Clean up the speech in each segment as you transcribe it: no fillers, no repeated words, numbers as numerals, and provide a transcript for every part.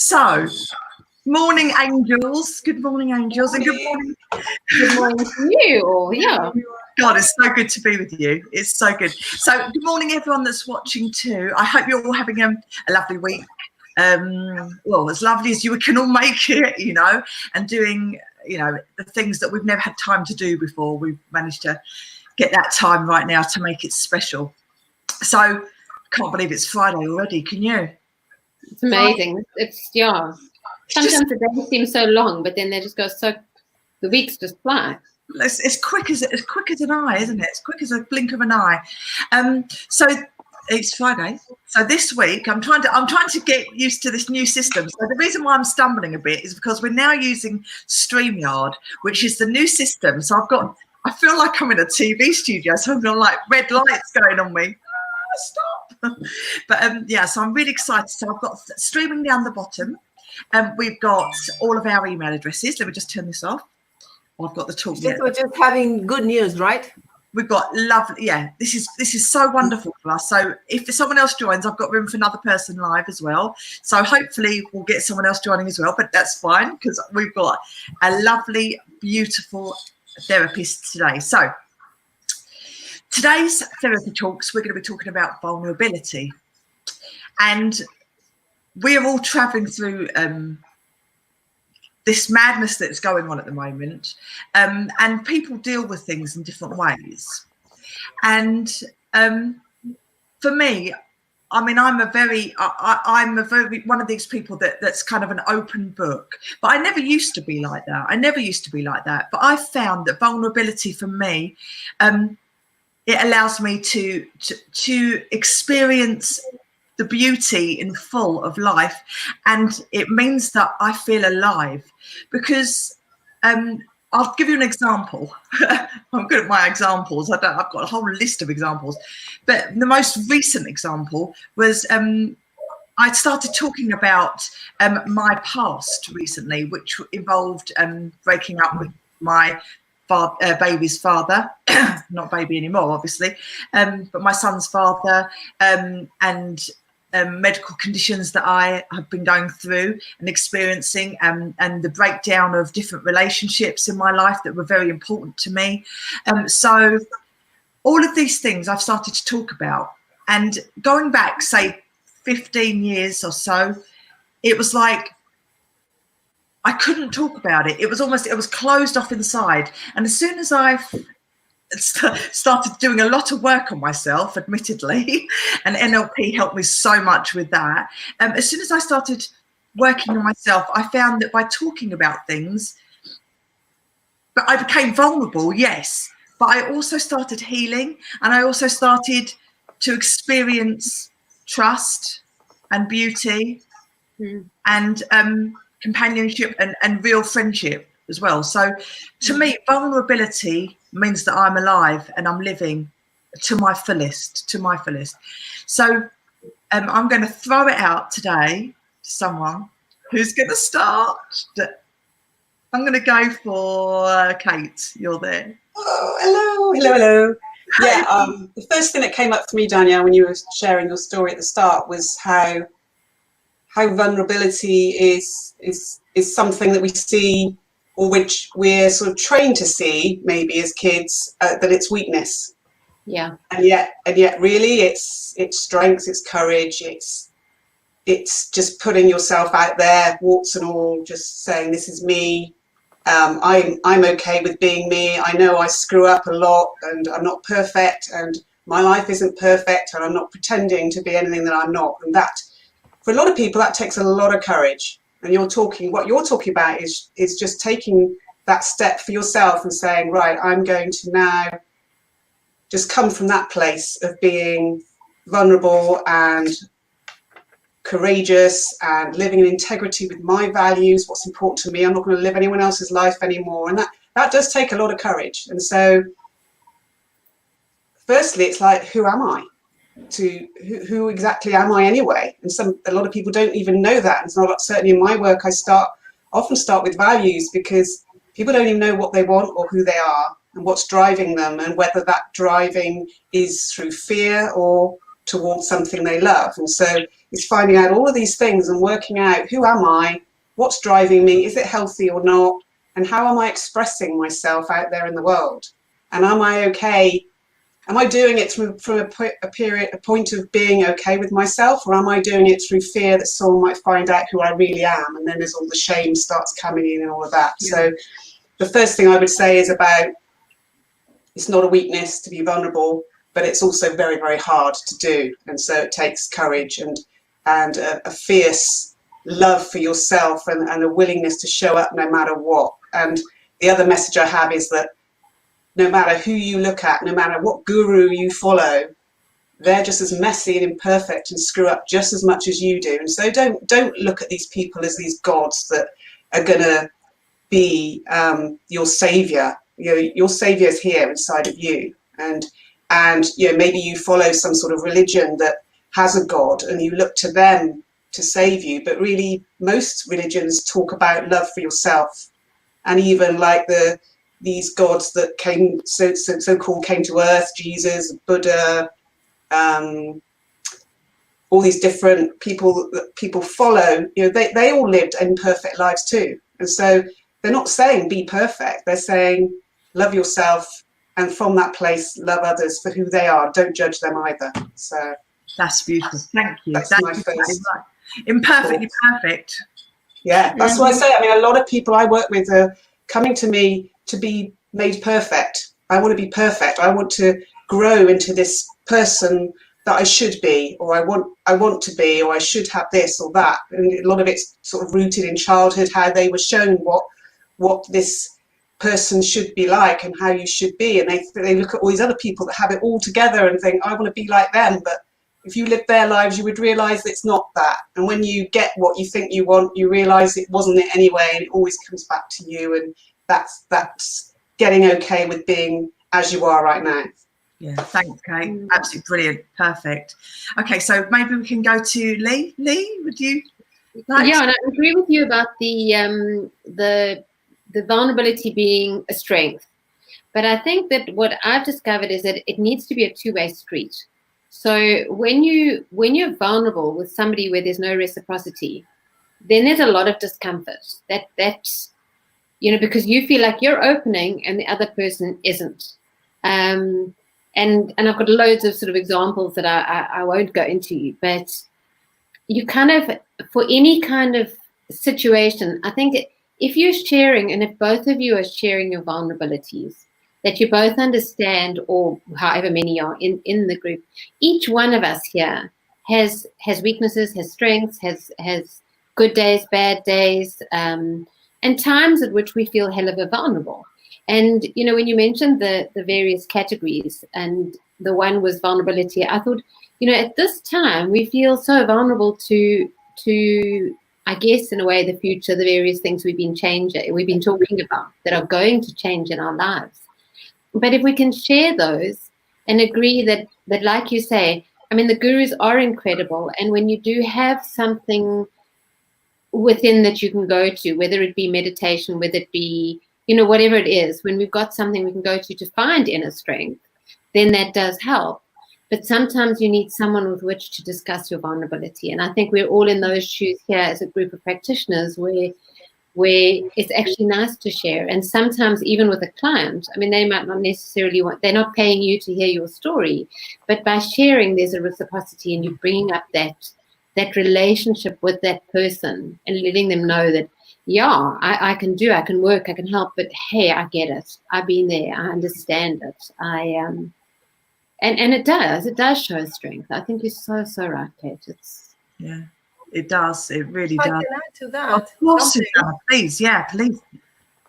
So, morning, angels. Good morning, angels, and good morning. Good morning to you. Yeah. God, it's so good to be with you. It's so good. So, good morning, everyone that's watching too. I hope you're all having a lovely week. Well, as lovely as you can all make it, you know, and doing, you know, the things that we've never had time to do before. We've managed to get that time right now to make it special. So, can't believe it's Friday already. Can you? It's amazing. It's yeah. Sometimes the days seem so long, but then they just go so. The weeks just fly. It's as quick as an eye, isn't it? It's quick as a blink of an eye. So it's Friday. So this week I'm trying to get used to this new system. So the reason why I'm stumbling a bit is because we're now using StreamYard, which is the new system. So I feel like I'm in a TV studio. So I've got like red lights going on me. Stop. But yeah, so I'm really excited. So I've got streaming down the bottom. We've got all of our email addresses. Let me just turn this off. I've got the talk. We're just having good news, right? We've got lovely. Yeah, this is so wonderful for us. So if someone else joins, I've got room for another person live as well. So hopefully we'll get someone else joining as well. But that's fine because we've got a lovely, beautiful therapist today. So today's therapy talks, we're going to be talking about vulnerability, and we're all traveling through this madness that's going on at the moment, and people deal with things in different ways. And for me, I mean, I'm a very one of these people that's kind of an open book. But I never used to be like that. But I found that vulnerability for me, it allows me to experience the beauty in full of life, and it means that I feel alive. Because I'll give you an example. I'm good at my examples. I've got a whole list of examples, but the most recent example was I started talking about my past recently, which involved breaking up with my baby's father, not baby anymore, obviously, but my son's father, and medical conditions that I have been going through and experiencing, and the breakdown of different relationships in my life that were very important to me. So all of these things I've started to talk about, and going back, say, 15 years or so, it was like I couldn't talk about it. It was closed off inside. And as soon as I started doing a lot of work on myself, admittedly, and NLP helped me so much with that. As soon as I started working on myself, I found that by talking about things, but I became vulnerable, yes, but I also started healing, and I also started to experience trust and beauty and companionship and real friendship as well. So to me, vulnerability means that I'm alive and I'm living to my fullest, So I'm going to throw it out today to someone who's going to start. I'm going to go for Kate. You're there. Oh, hello. Yeah, the first thing that came up for me, Danielle, when you were sharing your story at the start was how vulnerability is something that we see, or which we're sort of trained to see, maybe as kids, that it's weakness. Yeah. And yet, really, it's strength, it's courage, it's just putting yourself out there, warts and all, just saying, this is me. I'm okay with being me. I know I screw up a lot, and I'm not perfect, and my life isn't perfect, and I'm not pretending to be anything that I'm not. And that, for a lot of people, that takes a lot of courage. And what you're talking about is just taking that step for yourself and saying, right, I'm going to now just come from that place of being vulnerable and courageous and living in integrity with my values, what's important to me. I'm not going to live anyone else's life anymore. And that does take a lot of courage. And so firstly, it's like, who am I? Who exactly am I anyway? And a lot of people don't even know that. It's not, certainly in my work, I often start with values, because people don't even know what they want or who they are and what's driving them, and whether that driving is through fear or towards something they love. And so is finding out all of these things and working out, who am I, what's driving me, is it healthy or not, and how am I expressing myself out there in the world, and am I okay? Am I doing it from a point of being okay with myself, or am I doing it through fear that someone might find out who I really am, and then there's all the shame starts coming in and all of that. Yeah. So the first thing I would say is about, it's not a weakness to be vulnerable, but it's also very, very hard to do. And so it takes courage and a fierce love for yourself and a willingness to show up no matter what. And the other message I have is that no matter who you look at, no matter what guru you follow, they're just as messy and imperfect and screw up just as much as you do. And so don't look at these people as these gods that are going to be your savior. You know, your savior is here inside of you. And you know, maybe you follow some sort of religion that has a god and you look to them to save you. But really, most religions talk about love for yourself. And even like these gods that came so-called came to earth, Jesus, Buddha, all these different people that people follow, you know, they all lived imperfect lives too. And so they're not saying be perfect, they're saying love yourself, and from that place love others for who they are. Don't judge them either. So that's beautiful. Thank you. That's my first right. Imperfectly perfect. Yeah, that's what I say. I mean, a lot of people I work with are coming to me to be made perfect. I want to be perfect. I want to grow into this person that I should be, or I want to be, or I should have this or that. And a lot of it's sort of rooted in childhood, how they were shown what this person should be like and how you should be. And they look at all these other people that have it all together and think, I want to be like them. But if you lived their lives, you would realize it's not that. And when you get what you think you want, you realize it wasn't it anyway, and it always comes back to you. And that's getting okay with being as you are right now. Yeah, thanks, Kate. Absolutely brilliant. Perfect. Okay, so maybe we can go to Lee. Lee, would you like? Yeah, and I agree with you about the vulnerability being a strength. But I think that what I've discovered is that it needs to be a two-way street. So when you're vulnerable with somebody where there's no reciprocity, then there's a lot of discomfort. That's you know, because you feel like you're opening and the other person isn't. And I've got loads of sort of examples that I won't go into, but you kind of, for any kind of situation, I think if you're sharing, and if both of you are sharing your vulnerabilities, that you both understand, or however many are in the group, each one of us here has weaknesses, has strengths, has good days, bad days, and times at which we feel hell of a vulnerable. And, you know, when you mentioned the various categories, and the one was vulnerability, I thought, you know, at this time, we feel so vulnerable to I guess, in a way, the future, the various things we've been talking about that are going to change in our lives. But if we can share those and agree that, like you say, I mean, the gurus are incredible. And when you do have something within that you can go to, whether it be meditation, whether it be, you know, whatever it is, when we've got something we can go to find inner strength, then that does help. But sometimes you need someone with which to discuss your vulnerability. And I think we're all in those shoes here as a group of practitioners where it's actually nice to share. And sometimes even with a client, I mean, they might not necessarily they're not paying you to hear your story, but by sharing, there's a reciprocity, and you're bringing up that relationship with that person and letting them know that, yeah, I can work, I can help, but hey, I get it. I've been there. I understand it. And it does show strength. I think you're so right, Kate. Yeah, it does. It really does. I can add to that. Of course it does. Please, yeah, please.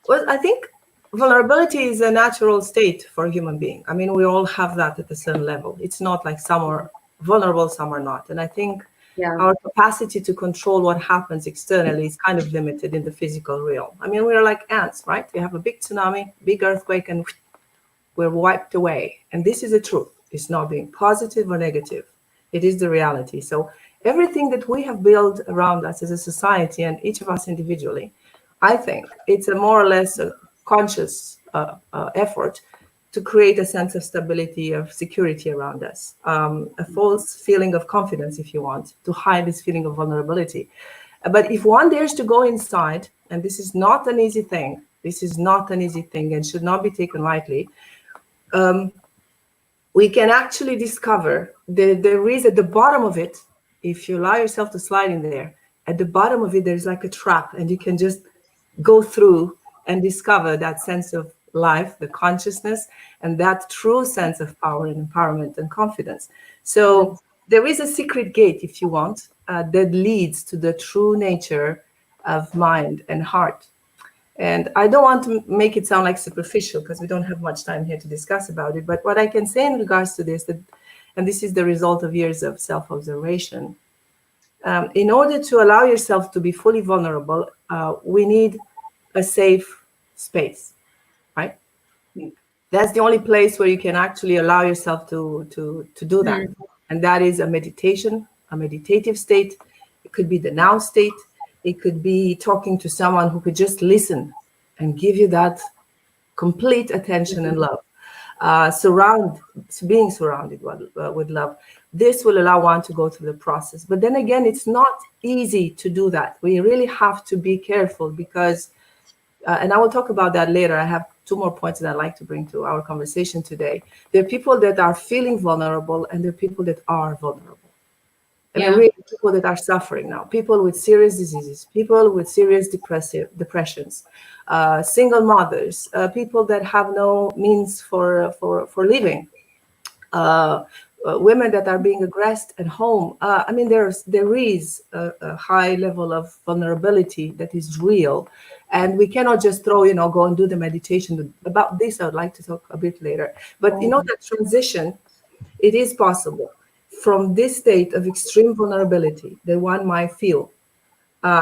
Well, I think vulnerability is a natural state for a human being. I mean, we all have that at a certain level. It's not like some are vulnerable, some are not. And I think our capacity to control what happens externally is kind of limited in the physical realm. I mean, we're like ants, right? We have a big tsunami, big earthquake, and we're wiped away. And this is the truth. It's not being positive or negative. It is the reality. So everything that we have built around us as a society, and each of us individually, I think it's a more or less a conscious effort to create a sense of stability, of security around us, a false feeling of confidence, if you want, to hide this feeling of vulnerability. But if one dares to go inside, and this is not an easy thing, and should not be taken lightly, we can actually discover that there is at the bottom of it, if you allow yourself to slide in there, at the bottom of it, there's like a trap, and you can just go through and discover that sense of life, the consciousness, and that true sense of power and empowerment and confidence. So there is a secret gate, if you want, that leads to the true nature of mind and heart. And I don't want to make it sound like superficial, because we don't have much time here to discuss about it. But what I can say in regards to this, and this is the result of years of self-observation, in order to allow yourself to be fully vulnerable, we need a safe space, right? That's the only place where you can actually allow yourself to do that. And that is a meditation, a meditative state. It could be the now state. It could be talking to someone who could just listen and give you that complete attention and love. Being surrounded with love. This will allow one to go through the process. But then again, it's not easy to do that. We really have to be careful, because, and I will talk about that later. I have 2 more points that I'd like to bring to our conversation today. There are people that are feeling vulnerable, and there are people that are vulnerable. And there are really people that are suffering now, people with serious diseases, people with serious depressions, single mothers, people that have no means for living, women that are being aggressed at home. I mean, there is a high level of vulnerability that is real, and we cannot just go and do the meditation. About this, I would like to talk a bit later. But that transition, it is possible from this state of extreme vulnerability that one might feel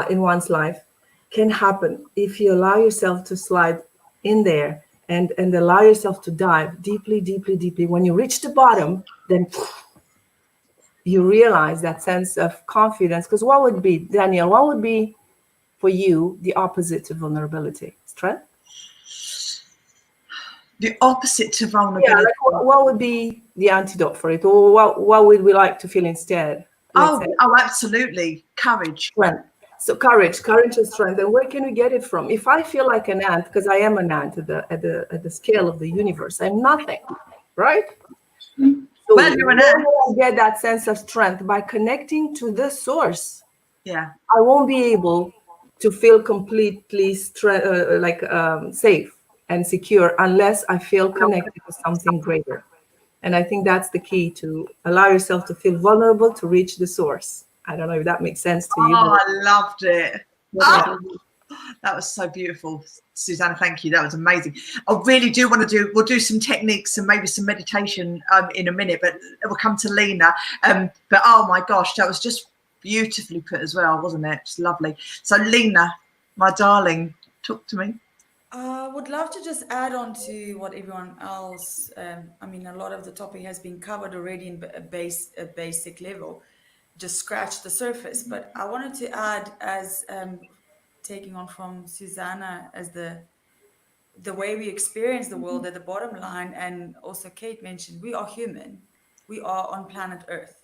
in one's life, can happen if you allow yourself to slide in there and allow yourself to dive deeply, deeply, deeply. When you reach the bottom, then you realize that sense of confidence. Because what would be, Danielle, what would be for you the opposite to vulnerability? Strength? The opposite to vulnerability. Yeah, like what would be the antidote for it? Or what would we like to feel instead? Oh, absolutely. Courage. Strength. So courage and strength. And where can we get it from? If I feel like an ant, because I am an ant at the scale of the universe, I'm nothing, right? So well, you're an ant. I get that sense of strength by connecting to the source. Yeah. I won't be able to feel completely safe and secure unless I feel connected to something greater. And I think that's the key, to allow yourself to feel vulnerable, to reach the source. I don't know if that makes sense to you. Oh, I loved it. Oh, that was so beautiful, Susanna. Thank you. That was amazing. I really do want to we'll do some techniques and maybe some meditation in a minute, but we'll come to Lena. But oh my gosh, that was just beautifully put as well, wasn't it? It's lovely. So Lena, my darling, talk to me. I would love to just add on to what everyone else, I mean, a lot of the topic has been covered already in a basic level, just scratch the surface. But I wanted to add, as taking on from Susanna, as the way we experience the world at the bottom line, and also Kate mentioned, we are human. We are on planet Earth.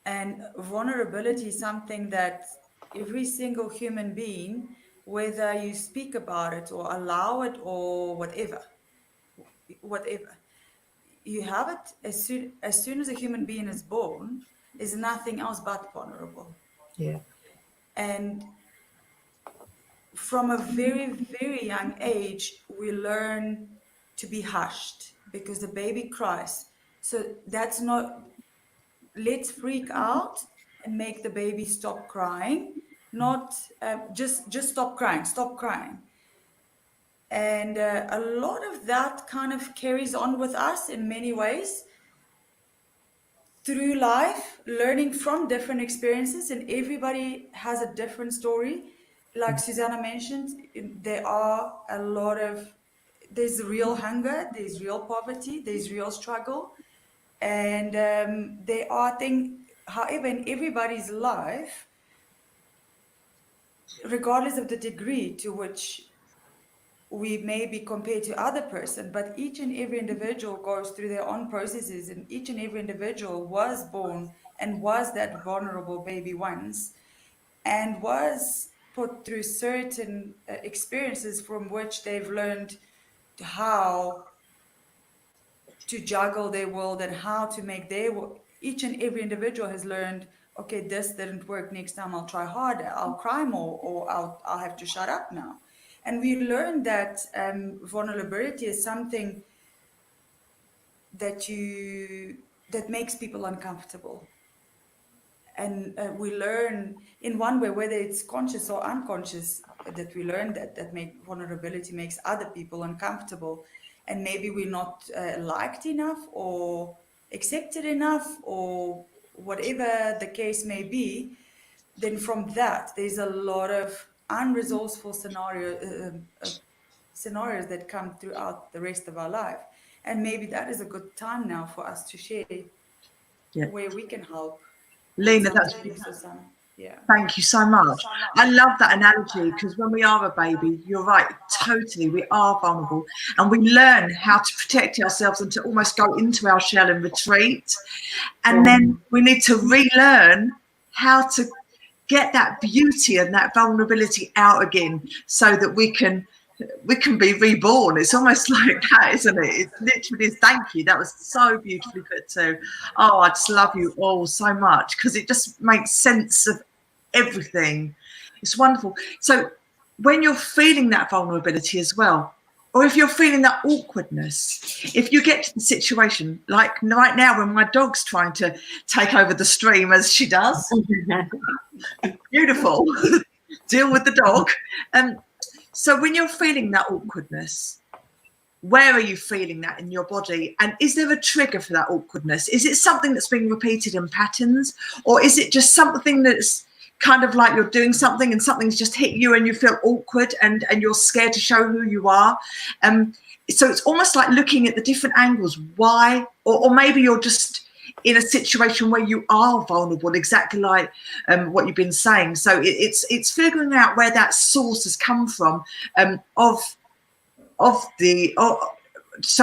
And vulnerability is something that every single human being, whether you speak about it or allow it or whatever, you have it as soon as a human being is born, is nothing else but vulnerable. Yeah. And from a very, very young age, we learn to be hushed because the baby cries. So that's not, let's freak out and make the baby stop crying, not just stop crying. And a lot of that kind of carries on with us in many ways through life, learning from different experiences, and everybody has a different story. Like Susanna mentioned, there's real hunger, there's real poverty, there's real struggle. And there are things, however, in everybody's life, regardless of the degree to which we may be compared to other person, but each and every individual goes through their own processes, and each and every individual was born and was that vulnerable baby once, and was put through certain experiences from which they've learned how to juggle their world and how to make each and every individual has learned, okay, this didn't work, next time I'll try harder, I'll cry more, or I'll have to shut up now. And we learned that vulnerability is something that makes people uncomfortable. And we learn in one way, whether it's conscious or unconscious, that we learn that vulnerability makes other people uncomfortable, and maybe we're not liked enough or accepted enough, or whatever the case may be. Then from that, there's a lot of unresourceful scenarios that come throughout the rest of our life. And maybe that is a good time now for us to share where we can help. Lena, that's thank you so much. I love that analogy, because when we are a baby, you're right, totally, we are vulnerable, and we learn how to protect ourselves and to almost go into our shell and retreat, and then we need to relearn how to get that beauty and that vulnerability out again, so that we can be reborn. It's almost like that, isn't it? It literally is. Thank you. That was so beautifully put too. Oh, I just love you all so much, because it just makes sense of everything. It's wonderful. So when you're feeling that vulnerability as well, or if you're feeling that awkwardness, if you get to the situation, like right now when my dog's trying to take over the stream as she does, beautiful, deal with the dog. So when you're feeling that awkwardness, where are you feeling that in your body? And is there a trigger for that awkwardness? Is it something that's being repeated in patterns? Or is it just something that's kind of like you're doing something and something's just hit you and you feel awkward and you're scared to show who you are? So it's almost like looking at the different angles. Why? Or maybe you're just in a situation where you are vulnerable, exactly like what you've been saying. So it's figuring out where that source has come from, so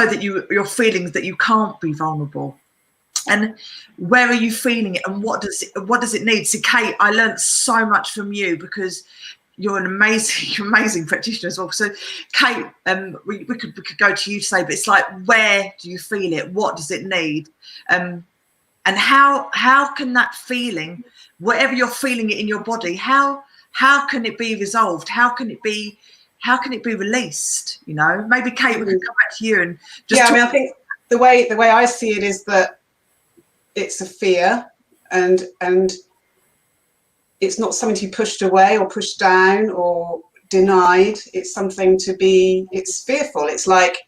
that your feelings that you can't be vulnerable, and where are you feeling it, and what does it need? So Kate, I learned so much from you, because you're an amazing practitioner as well. So Kate, we could go to you today, but it's like, where do you feel it? What does it need? And how can that feeling, whatever you're feeling it in your body, how can it be resolved? How can it be released? You know, maybe Kate, we could come back to you and just I think the way I see it is that it's a fear, and it's not something to be pushed away or pushed down or denied. It's something it's fearful. It's like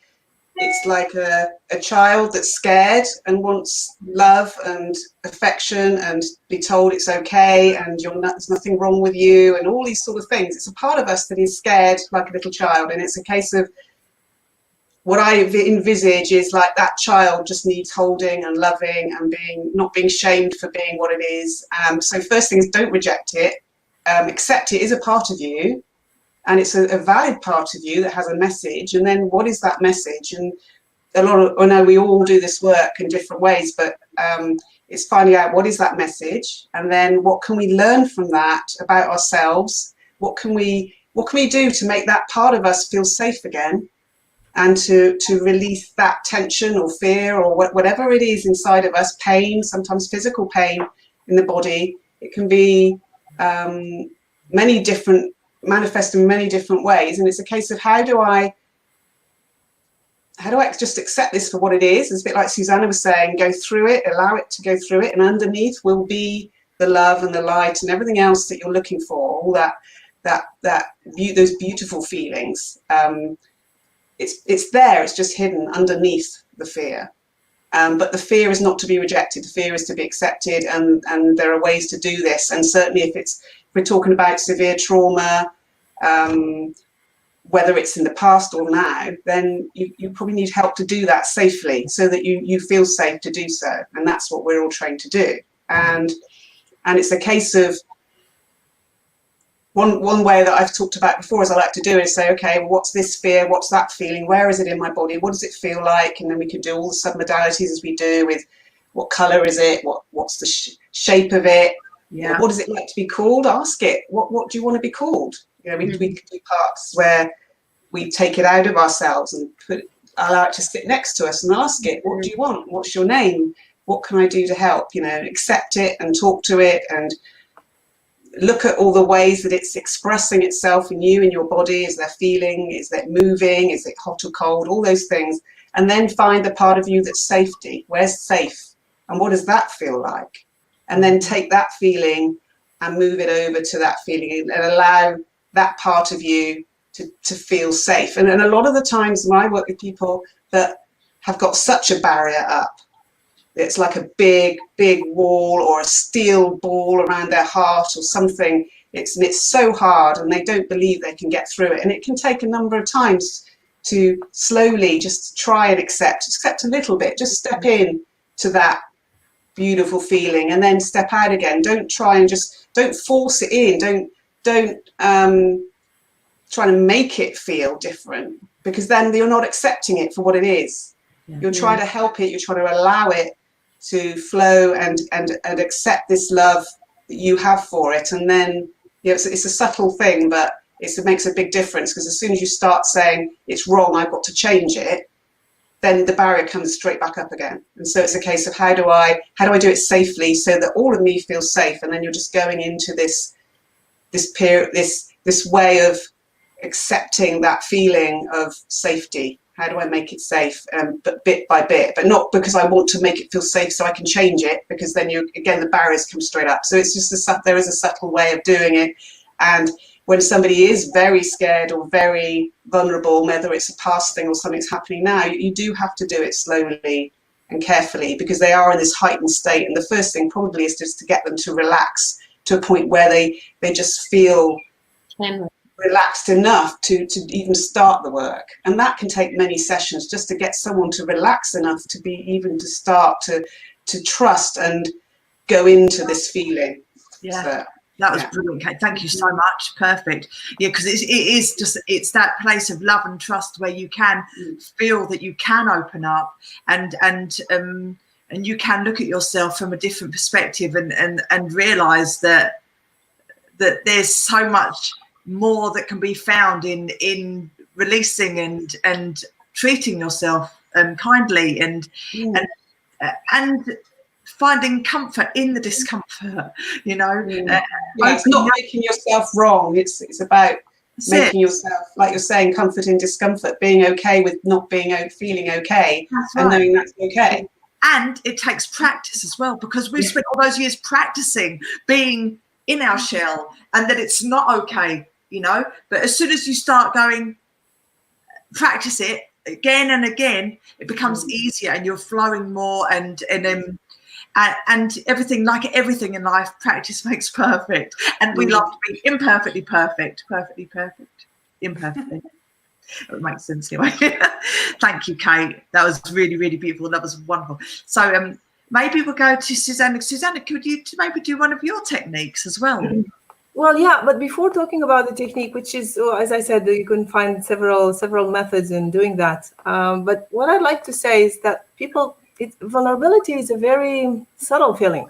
a child that's scared and wants love and affection and be told it's okay and there's nothing wrong with you and all these sort of things. It's a part of us that is scared like a little child, and it's a case of, what I envisage is like that child just needs holding and loving and not being shamed for being what it is. So first thing is, don't reject it. Accept it is a part of you, and it's a valid part of you that has a message. And then what is that message? And I know we all do this work in different ways, but it's finding out what is that message, and then what can we learn from that about ourselves? What can we do to make that part of us feel safe again, and to release that tension or fear or whatever it is inside of us, pain, sometimes physical pain in the body. It can be manifest in many different ways, and it's a case of how do I just accept this for what it is? It's a bit like Susanna was saying, go through it, allow it to go through it, and underneath will be the love and the light and everything else that you're looking for, all those beautiful feelings. It's there, it's just hidden underneath the fear. But the fear is not to be rejected, the fear is to be accepted, and there are ways to do this. And certainly if we're talking about severe trauma, whether it's in the past or now, then you probably need help to do that safely, so that you feel safe to do so. And that's what we're all trained to do. And it's a case of one way that I've talked about before is I like to do is say, okay, well, what's this fear? What's that feeling? Where is it in my body? What does it feel like? And then we can do all the submodalities as we do with what color is it? What's the shape of it? Yeah. What does it like to be called? Ask it. What do you want to be called? You know, we can do parts where we take it out of ourselves and allow it to sit next to us and ask it, what do you want? What's your name? What can I do to help? You know, accept it and talk to it and look at all the ways that it's expressing itself in you, in your body. Is there feeling? Is there moving? Is it hot or cold? All those things. And then find the part of you that's safety. Where's safe? And what does that feel like? And then take that feeling and move it over to that feeling and allow that part of you to feel safe. And a lot of the times when I work with people that have got such a barrier up, it's like a big wall or a steel ball around their heart or something. It's so hard and they don't believe they can get through it. And it can take a number of times to slowly just try and accept a little bit, just step in to that beautiful feeling and then step out again. Don't force it in. Don't try to make it feel different, because then you're not accepting it for what it is. You're trying to help it. You're trying to allow it to flow and accept this love that you have for it. And then, you know, it's a subtle thing, but it makes a big difference, because as soon as you start saying it's wrong, I've got to change it, then the barrier comes straight back up again. And so it's a case of how do I do it safely so that all of me feels safe? And then you're just going into this way of accepting that feeling of safety. How do I make it safe? But bit by bit, but not because I want to make it feel safe so I can change it, because then the barriers come straight up. So it's just there is a subtle way of doing it. And when somebody is very scared or very vulnerable, whether it's a past thing or something's happening now, you do have to do it slowly and carefully, because they are in this heightened state. And the first thing probably is just to get them to relax to a point where they just feel relaxed enough to even start the work. And that can take many sessions just to get someone to relax enough to start to trust and go into this feeling. Yeah. So, that was brilliant, Kate. Thank you so much. Perfect. Yeah, because it's that place of love and trust where you can feel that you can open up and you can look at yourself from a different perspective and realize that there's so much more that can be found in releasing and treating yourself kindly and finding comfort in the discomfort, you know. It's not making yourself wrong. It's about making yourself, like you're saying, comfort in discomfort, being okay with not feeling okay. That's right. And knowing that's okay. And it takes practice as well, because we've spent all those years practicing being in our shell and that it's not okay, you know. But as soon as you start going, practice it again and again, it becomes easier and you're flowing more and everything, like everything in life, practice makes perfect. And we love to be imperfectly perfect, perfectly perfect, imperfectly. It makes sense anyway. Thank you, Kate. That was really, really beautiful. That was wonderful. So maybe we'll go to Susanna. Susanna, could you maybe do one of your techniques as well? Well, yeah, but before talking about the technique, which is, as I said, you can find several methods in doing that. But what I'd like to say is that vulnerability is a very subtle feeling.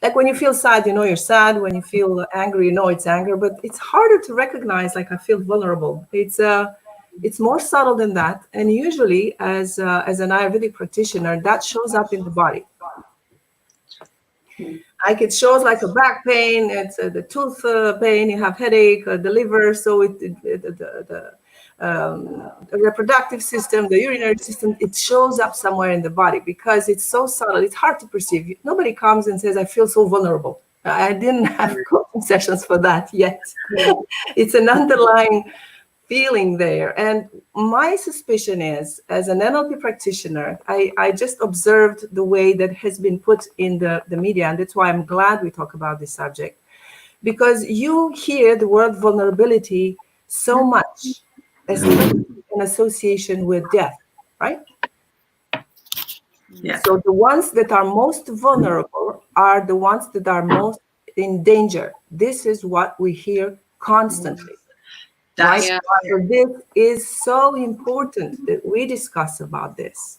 Like when you feel sad, you know you're sad. When you feel angry, you know it's anger. But it's harder to recognize, like, I feel vulnerable. It's more subtle than that. And usually, as an Ayurvedic practitioner, that shows up in the body. Like it shows like a back pain, it's the tooth pain, you have headache, the liver. So the reproductive system, the urinary system, it shows up somewhere in the body because it's so subtle. It's hard to perceive. Nobody comes and says, I feel so vulnerable. I didn't have coaching sessions for that yet. It's an underlying feeling there. And my suspicion is, as an NLP practitioner, I just observed the way that has been put in the media. And that's why I'm glad we talk about this subject, because you hear the word vulnerability so much, especially in association with death, right? Yeah. So the ones that are most vulnerable are the ones that are most in danger. This is what we hear constantly. That's Right? So this is so important that we discuss about this,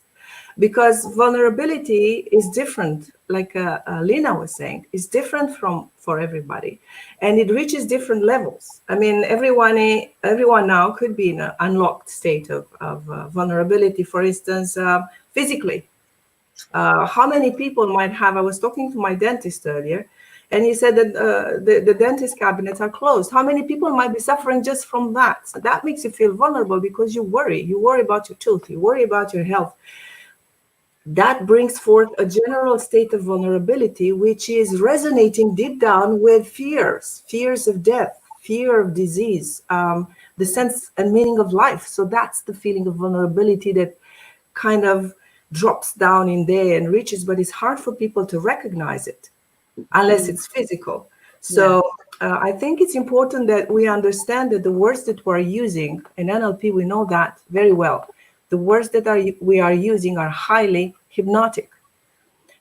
because vulnerability is different, like Lena was saying, is different for everybody, and it reaches different levels. I mean, everyone now could be in an unlocked state of vulnerability, for instance, physically. How many people might have, I was talking to my dentist earlier, and he said that the dentist cabinets are closed. How many people might be suffering just from that? So that makes you feel vulnerable, because you worry about your tooth, you worry about your health. That brings forth a general state of vulnerability, which is resonating deep down with fears of death, fear of disease, the sense and meaning of life. So that's the feeling of vulnerability that kind of drops down in there and reaches, but it's hard for people to recognize it unless it's physical. So I think it's important that we understand that the words that we're using in NLP, we know that very well. The words that we are using are highly hypnotic.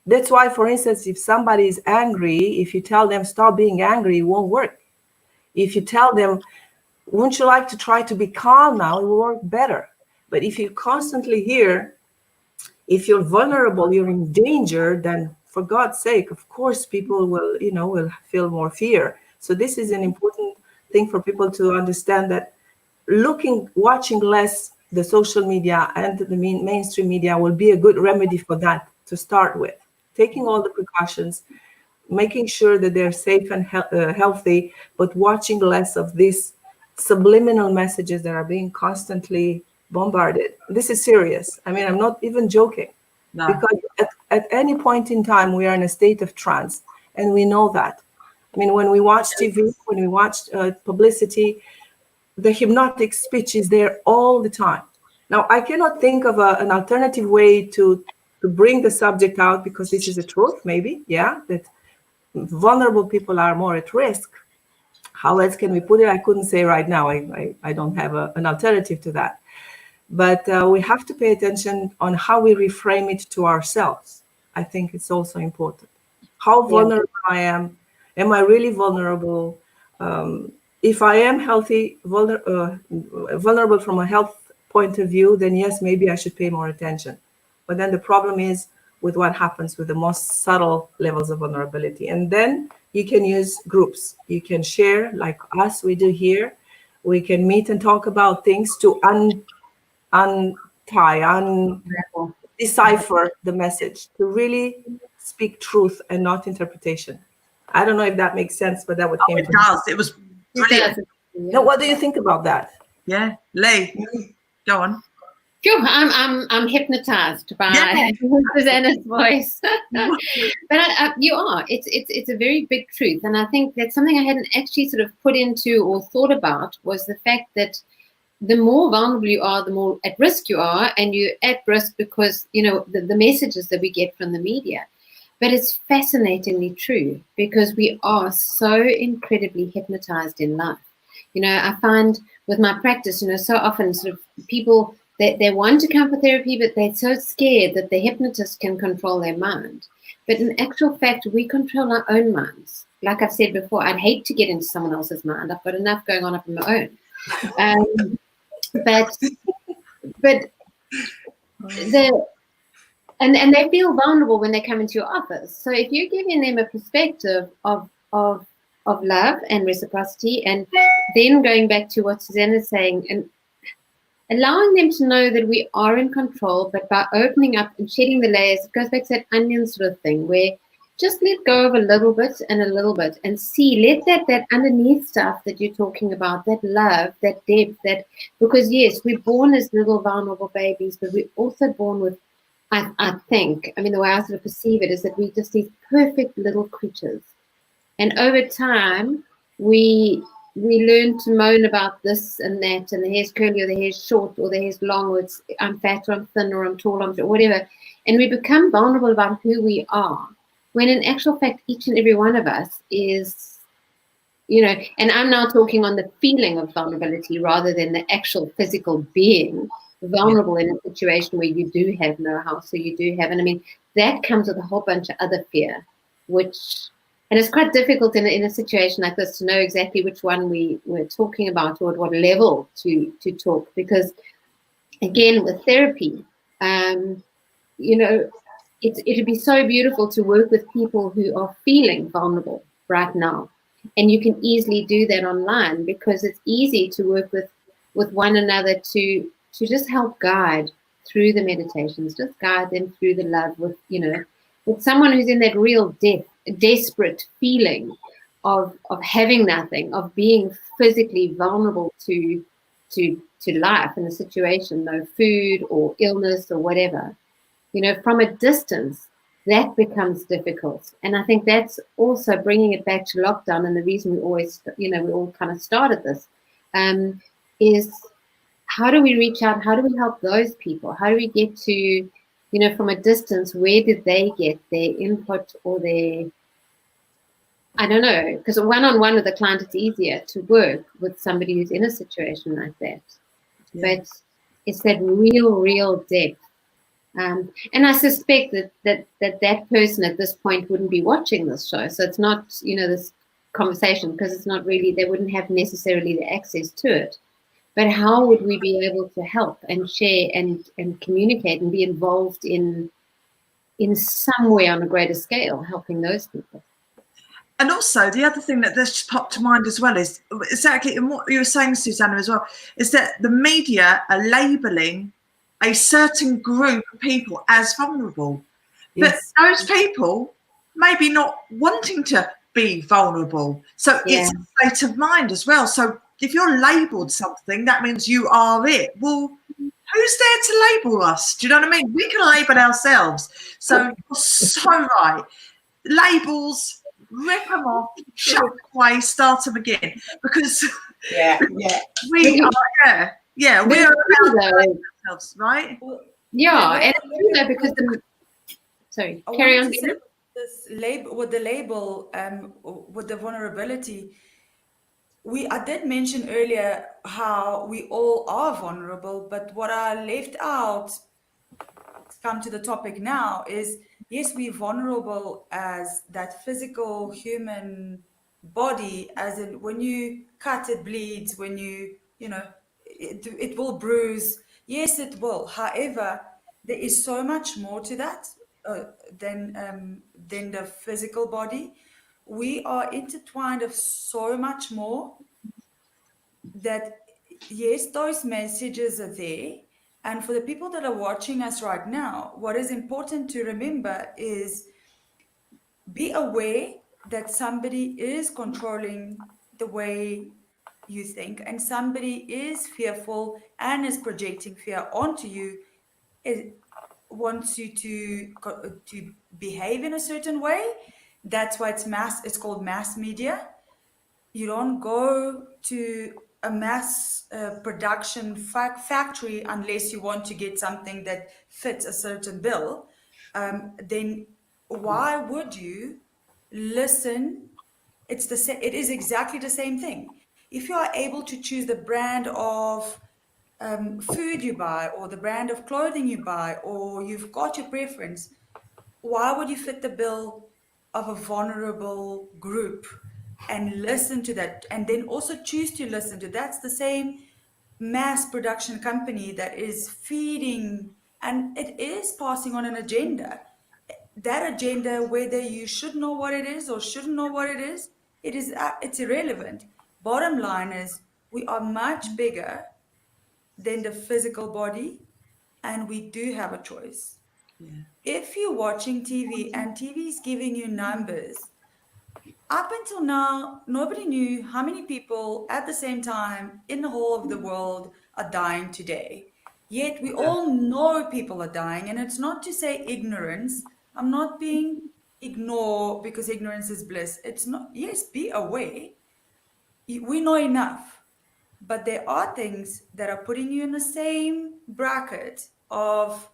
That's why, for instance, if somebody is angry, if you tell them stop being angry, it won't work. If you tell them, wouldn't you like to try to be calm now, it will work better. But if you constantly hear, if you're vulnerable, you're in danger, then for God's sake, of course, people will feel more fear. So this is an important thing for people to understand, that watching less the social media and the mainstream media will be a good remedy for that to start with. Taking all the precautions, making sure that they're safe and healthy, but watching less of these subliminal messages that are being constantly bombarded. This is serious. I mean, I'm not even joking. No. Because at any point in time, we are in a state of trance, and we know that. I mean, when we watch TV, when we watch publicity, the hypnotic speech is there all the time. Now, I cannot think of an alternative way to bring the subject out, because this is the truth, maybe, that vulnerable people are more at risk. How else can we put it? I couldn't say right now. I don't have an alternative to that. But we have to pay attention on how we reframe it to ourselves. I think it's also important. How vulnerable I am. Am I really vulnerable? If I am healthy, vulnerable from a health point of view, then yes, maybe I should pay more attention. But then the problem is with what happens with the most subtle levels of vulnerability. And then you can use groups. You can share, like us, we do here. We can meet and talk about things to decipher the message, to really speak truth and not interpretation. I don't know if that makes sense, but that would came to me. It does. It was brilliant. Now, what do you think about that? Yeah, Lee, go on. Sure, I'm hypnotized by Susanna's voice. But you are. It's a very big truth, and I think that's something I hadn't actually sort of put into or thought about, was the fact that the more vulnerable you are, the more at risk you are, and you're at risk because the messages that we get from the media. But it's fascinatingly true, because we are so incredibly hypnotized in life. I find with my practice, so often sort of people, they want to come for therapy, but they're so scared that the hypnotist can control their mind. But in actual fact, we control our own minds. Like I've said before, I'd hate to get into someone else's mind. I've got enough going on up in my own. But and they feel vulnerable when they come into your office. So if you're giving them a perspective of love and reciprocity, and then going back to what Susanna's saying, and allowing them to know that we are in control, but by opening up and shedding the layers, it goes back to that onion sort of thing, where just let go of a little bit and see, let that underneath stuff that you're talking about, that love, that depth, because yes, we're born as little vulnerable babies, but we're also born with, I think, the way I sort of perceive it is that we're just these perfect little creatures. And over time, we learn to moan about this and that, and the hair's curly or the hair's short or the hair's long, or I'm fat or I'm thin or I'm tall or whatever. And we become vulnerable about who we are, when in actual fact, each and every one of us is, and I'm now talking on the feeling of vulnerability rather than the actual physical being vulnerable in a situation where you do have no house, or you do have, and that comes with a whole bunch of other fear, which And it's quite difficult in a situation like this to know exactly which one we were talking about or at what level to talk. Because, again, with therapy, you know, it'd be so beautiful to work with people who are feeling vulnerable right now. And you can easily do that online because it's easy to work with one another to just help guide through the meditations, just guide them through the love with someone who's in that real desperate feeling of having nothing, of being physically vulnerable to life in a situation, no food or illness or whatever. From a distance, that becomes difficult. And I think that's also bringing it back to lockdown. And the reason we always, we all kind of started this, is how do we reach out? How do we help those people? How do we get to, from a distance, where did they get their input or their, I don't know, because one-on-one with a client, it's easier to work with somebody who's in a situation like that. Yeah. But it's that real depth. And I suspect that person at this point wouldn't be watching this show. So it's not, this conversation, because it's not really, they wouldn't have necessarily the access to it. But how would we be able to help and share and communicate and be involved in some way on a greater scale, helping those people? And also the other thing that just popped to mind as well is exactly, and what you were saying, Susanna, as well, is that the media are labelling a certain group of people as vulnerable. Yes. But those people maybe not wanting to be vulnerable. So it's a state of mind as well. So if you're labelled something, that means you are it. Well, who's there to label us? Do you know what I mean? We can label ourselves. So you're so right. Labels, rip them off, shut them away, start them again. Because we are ourselves, right? Yeah, and because sorry, carry on. This label with the label, with the vulnerability. I did mention earlier how we all are vulnerable, but what I left out, to come to the topic now, is yes, we're vulnerable as that physical human body, as in when you cut, it bleeds, when it will bruise. Yes, it will. However, there is so much more to that than the physical body. We are intertwined of so much more that, yes, those messages are there. And for the people that are watching us right now, what is important to remember is be aware that somebody is controlling the way you think, and somebody is fearful and is projecting fear onto you. It wants you to behave in a certain way. That's why it's called mass media. You don't go to a mass production factory unless you want to get something that fits a certain bill. Then why would you listen? It is exactly the same thing. If you are able to choose the brand of food you buy, or the brand of clothing you buy, or you've got your preference, why would you fit the bill of a vulnerable group and listen to that, and then also choose to listen to? That's the same mass production company that is feeding, and it is passing on an agenda. That agenda, whether you should know what it is or shouldn't know what it is, it's irrelevant. Bottom line is, we are much bigger than the physical body, and we do have a choice. If you're watching TV and TV is giving you numbers, up until now, nobody knew how many people at the same time in the whole of the world are dying today. Yet we all know people are dying, and it's not to say ignorance. I'm not being ignored because ignorance is bliss. It's not. Yes, be aware. We know enough, but there are things that are putting you in the same bracket of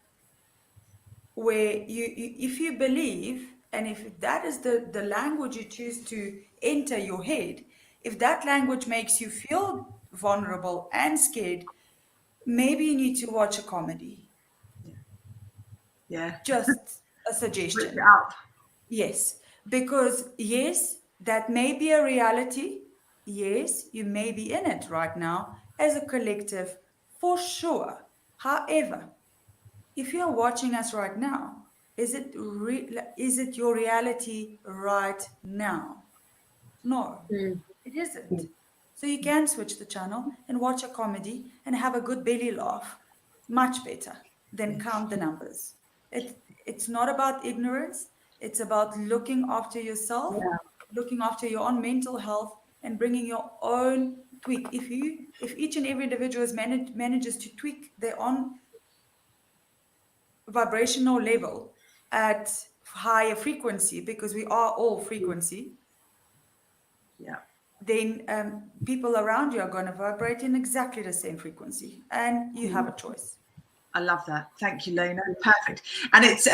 where if you believe, and if that is the language you choose to enter your head, if that language makes you feel vulnerable and scared, maybe you need to watch a comedy. Yeah. Just a suggestion. Rip it up. Yes. Because yes, that may be a reality. Yes, you may be in it right now as a collective, for sure. However, if you're watching us right now, is it your reality right now? No, it isn't. So you can switch the channel and watch a comedy and have a good belly laugh, much better than count the numbers. It's not about ignorance. It's about looking after yourself, looking after your own mental health, and bringing your own tweak. If each and every individual manages to tweak their own vibrational level at higher frequency, because we are all frequency, then people around you are going to vibrate in exactly the same frequency, and you have a choice. I love that. Thank you, Lena. Perfect. And it's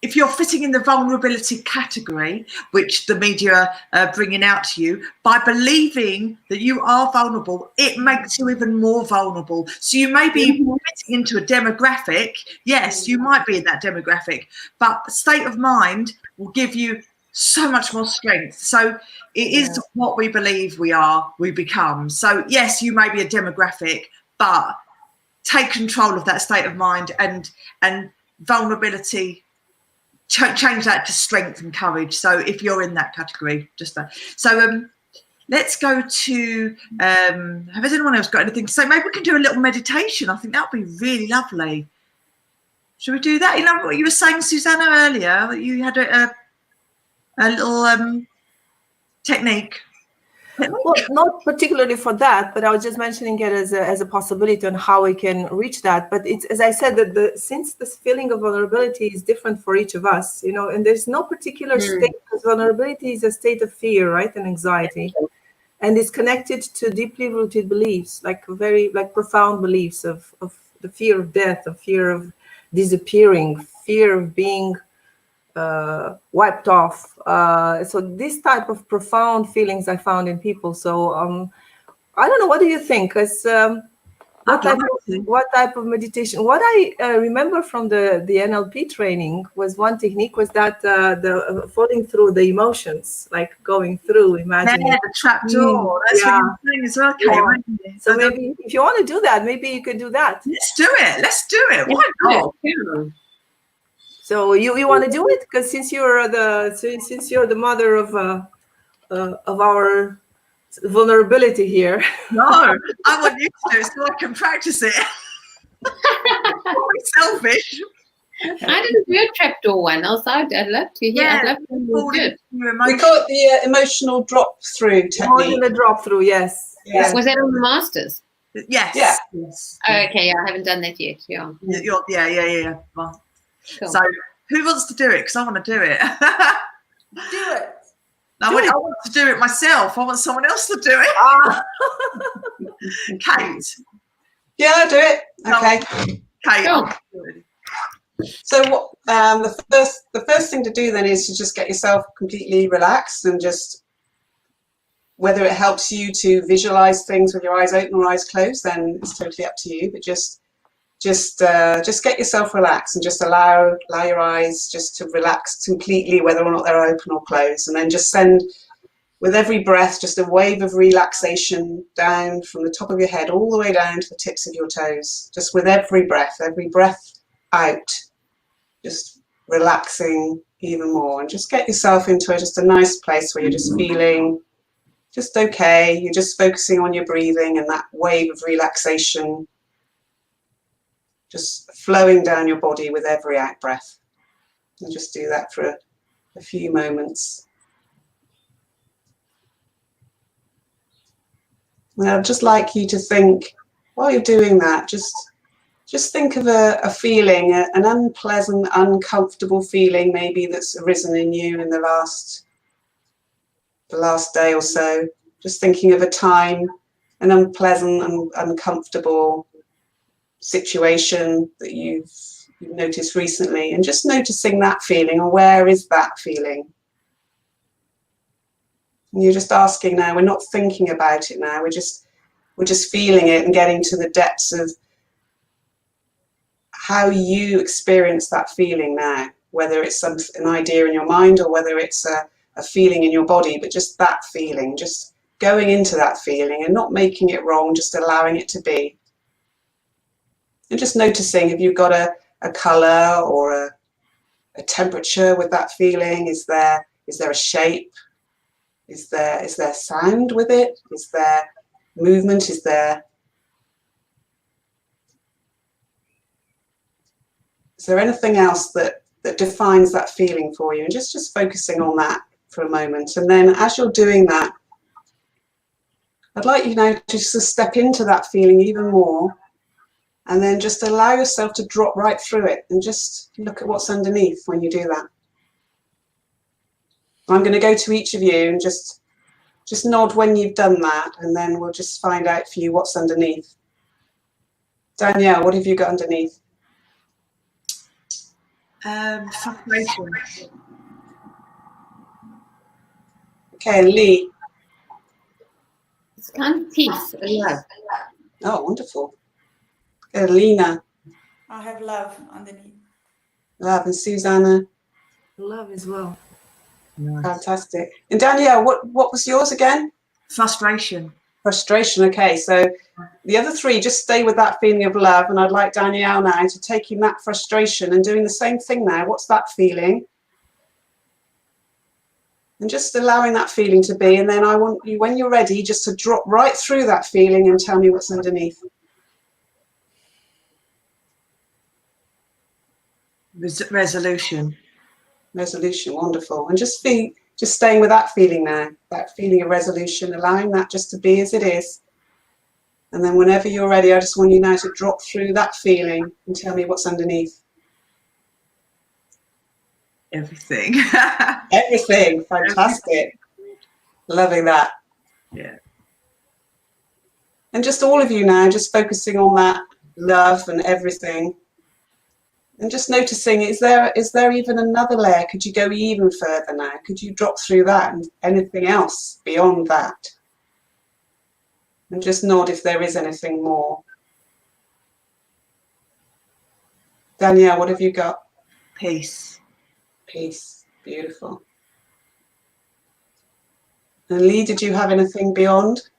if you're fitting in the vulnerability category, which the media are bringing out to you, by believing that you are vulnerable, it makes you even more vulnerable. So you may be fitting into a demographic. Yes, you might be in that demographic, but state of mind will give you so much more strength. So it is what we believe we are, we become. So yes, you may be a demographic, but take control of that state of mind and vulnerability. Change that to strength and courage. So if you're in that category, just that. So let's go to has anyone else got anything to say? Maybe we can do a little meditation. I think that would be really lovely. Should we do that? You know what you were saying, Susanna, earlier? You had a little technique. Well, not particularly for that, but I was just mentioning it as a possibility on how we can reach that. But it's, as I said, that since this feeling of vulnerability is different for each of us, you know, and there's no particular state, because vulnerability is a state of fear, right, and anxiety, and it's connected to deeply rooted beliefs, like profound beliefs of the fear of death, of fear of disappearing, fear of being wiped off. So this type of profound feelings I found in people. So I don't know, what do you think? Because what type of meditation? What I remember from the NLP training was one technique was that the falling through the emotions, like going through, imagining. Yeah, the trap door. That's what you're saying as well. Okay, so maybe if you want to do that, maybe you could do that. Let's do it. Let's do it. Why not? So you want to do it? Because since you're the mother of our vulnerability here. No, I want you to do it so I can practice it. Selfish. I didn't do a trapdoor one. I'd love to hear. Yeah, I'd love to do it. We call it the emotional drop through technique. Emotional drop through, yes. Yeah. Was that on the Masters? Yes. Yeah. Yes. Oh, okay, I haven't done that yet. Yeah. Yeah. Well, cool. So who wants to do it? Because I want to do it. Do it. I want to do it myself. I want someone else to do it. Kate. Yeah, I'll do it. Okay. Kate. Cool. So what the first thing to do then is to just get yourself completely relaxed, and just, whether it helps you to visualize things with your eyes open or eyes closed, then it's totally up to you. But just get yourself relaxed and just allow your eyes just to relax completely, whether or not they're open or closed, and then just send, with every breath, just a wave of relaxation down from the top of your head all the way down to the tips of your toes. Just with every breath out, just relaxing even more, and just get yourself into just a nice place where you're just feeling just okay. You're just focusing on your breathing and that wave of relaxation just flowing down your body with every out breath. And just do that for a few moments. And I'd just like you to think, while you're doing that, just think of a feeling, an unpleasant, uncomfortable feeling maybe that's arisen in you in the last day or so. Just thinking of a time, an unpleasant and uncomfortable situation that you've noticed recently, and just noticing that feeling, or where is that feeling? And you're just asking now, we're not thinking about it now, we're just feeling it and getting to the depths of how you experience that feeling now. whether it's an idea in your mind or whether it's a feeling in your body, but just that feeling, just going into that feeling and not making it wrong, just allowing it to be. And just noticing if you've got a colour or a temperature with that feeling. Is there a shape? Is there sound with it? Is there movement? Is there anything else that defines that feeling for you? And just focusing on that for a moment. And then as you're doing that, I'd like you now to just step into that feeling even more, and then just allow yourself to drop right through it and just look at what's underneath when you do that. I'm going to go to each of you and just nod when you've done that, and then we'll just find out for you what's underneath. Danielle, what have you got underneath? Frustration. Okay, and Lee? It's kind of peace and love. Oh, wonderful. Good. Lena? I have love underneath. Love. And Susanna? Love as well. Nice. Fantastic. And Danielle, what was yours again? Frustration. Frustration. Okay, so the other three, just stay with that feeling of love, and I'd like Danielle now to taking that frustration and doing the same thing now. What's that feeling? And just allowing that feeling to be, and then I want you, when you're ready, just to drop right through that feeling and tell me what's underneath. Resolution. Resolution. Wonderful. And just staying with that feeling now, that feeling of resolution, allowing that just to be as it is. And then whenever you're ready, I just want you now to drop through that feeling and tell me what's underneath. Everything. Everything. Fantastic. Loving that. Yeah. And just all of you now, just focusing on that love and everything. And just noticing, is there even another layer? Could you go even further now? Could you drop through that and anything else beyond that? And just nod if there is anything more. Danielle, what have you got? Peace. Peace. Beautiful. And Lee, did you have anything beyond?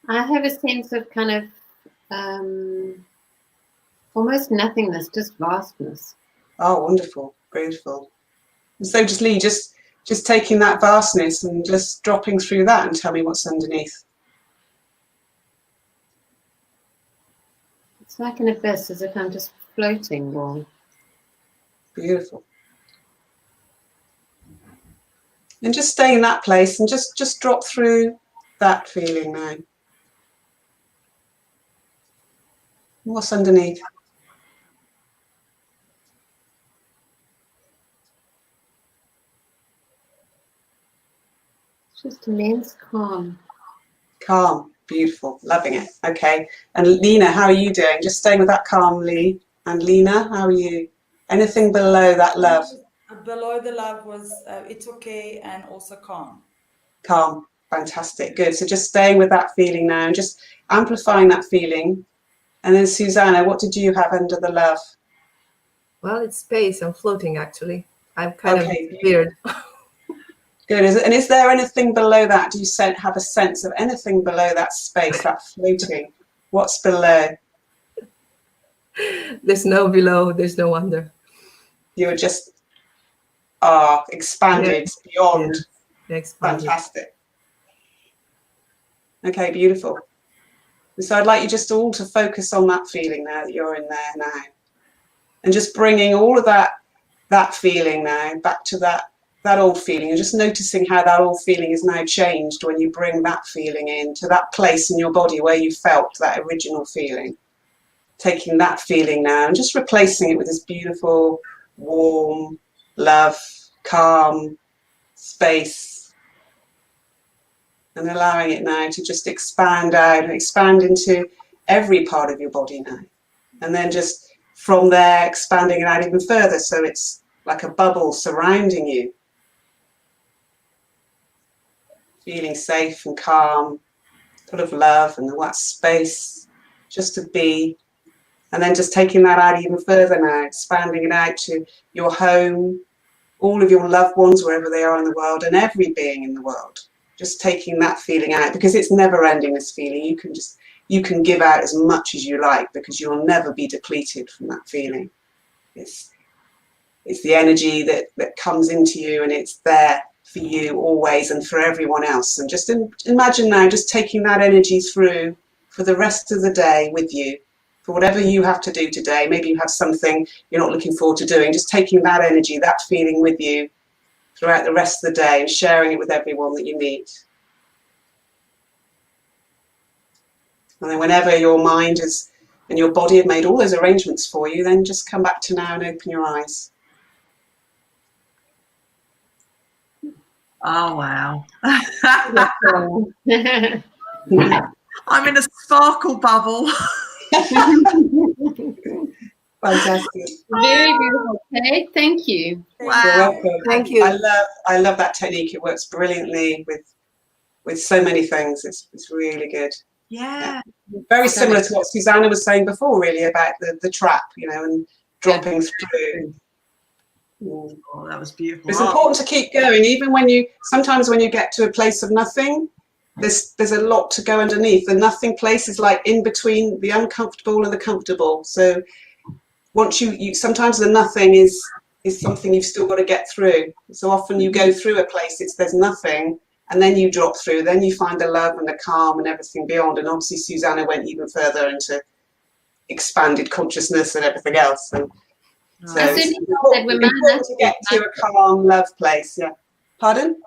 I have a sense of kind of almost nothingness, just vastness. Oh, wonderful. Beautiful. And so just Lee, just taking that vastness and just dropping through that and tell me what's underneath. It's like an abyss, as if I'm just floating. Or... Beautiful. And just stay in that place and just drop through that feeling now. What's underneath? Just immense calm. Calm. Beautiful. Loving it. Okay. And Lena, how are you doing? Just staying with that calm, Lee. And Lena, how are you? Anything below that love? Below the love was it's okay and also calm. Calm. Fantastic. Good. So just staying with that feeling now and just amplifying that feeling. And then Susanna, what did you have under the love? Well, it's space. I'm floating, actually. I'm kind of weird. Good. And is there anything below that? Do you have a sense of anything below that space, that floating? What's below? There's no below. There's no under. You were just expanded beyond. Yeah. Expanded. Fantastic. Okay, beautiful. And so I'd like you just all to focus on that feeling now that you're in there now. And just bringing all of that feeling now back to that old feeling, and just noticing how that old feeling is now changed when you bring that feeling into that place in your body where you felt that original feeling. Taking that feeling now and just replacing it with this beautiful, warm, love, calm space, and allowing it now to just expand out and expand into every part of your body now. And then just from there, expanding it out even further, so it's like a bubble surrounding you. Feeling safe and calm, full of love and that space just to be And then just taking that out even further now, expanding it out to your home, all of your loved ones, wherever they are in the world, and every being in the world. Just taking that feeling out, because it's never ending, this feeling. You can give out as much as you like, because you'll never be depleted from that feeling. It's the energy that comes into you, and it's there for you always and for everyone else. And just imagine now just taking that energy through for the rest of the day with you, for whatever you have to do today. Maybe you have something you're not looking forward to doing, just taking that energy, that feeling with you throughout the rest of the day and sharing it with everyone that you meet. And then whenever your mind and your body have made all those arrangements for you, then just come back to now and open your eyes. Oh, wow. I'm in a sparkle bubble. Fantastic. Very beautiful. Okay, thank you. Wow. You're welcome. Thank you. I love that technique. It works brilliantly with so many things. It's really good. Yeah. Very similar to what Susanna was saying before, really, about the trap, and dropping through. Oh, that was beautiful. It's important to keep going, even sometimes when you get to a place of nothing, there's a lot to go underneath. The nothing place is like in between the uncomfortable and the comfortable. So once you sometimes the nothing is something you've still got to get through. So often you go through a place, there's nothing, and then you drop through, then you find the love and the calm and everything beyond. And obviously Susanna went even further into expanded consciousness and everything else. And so it's important to get to a calm love place. Yeah. Pardon?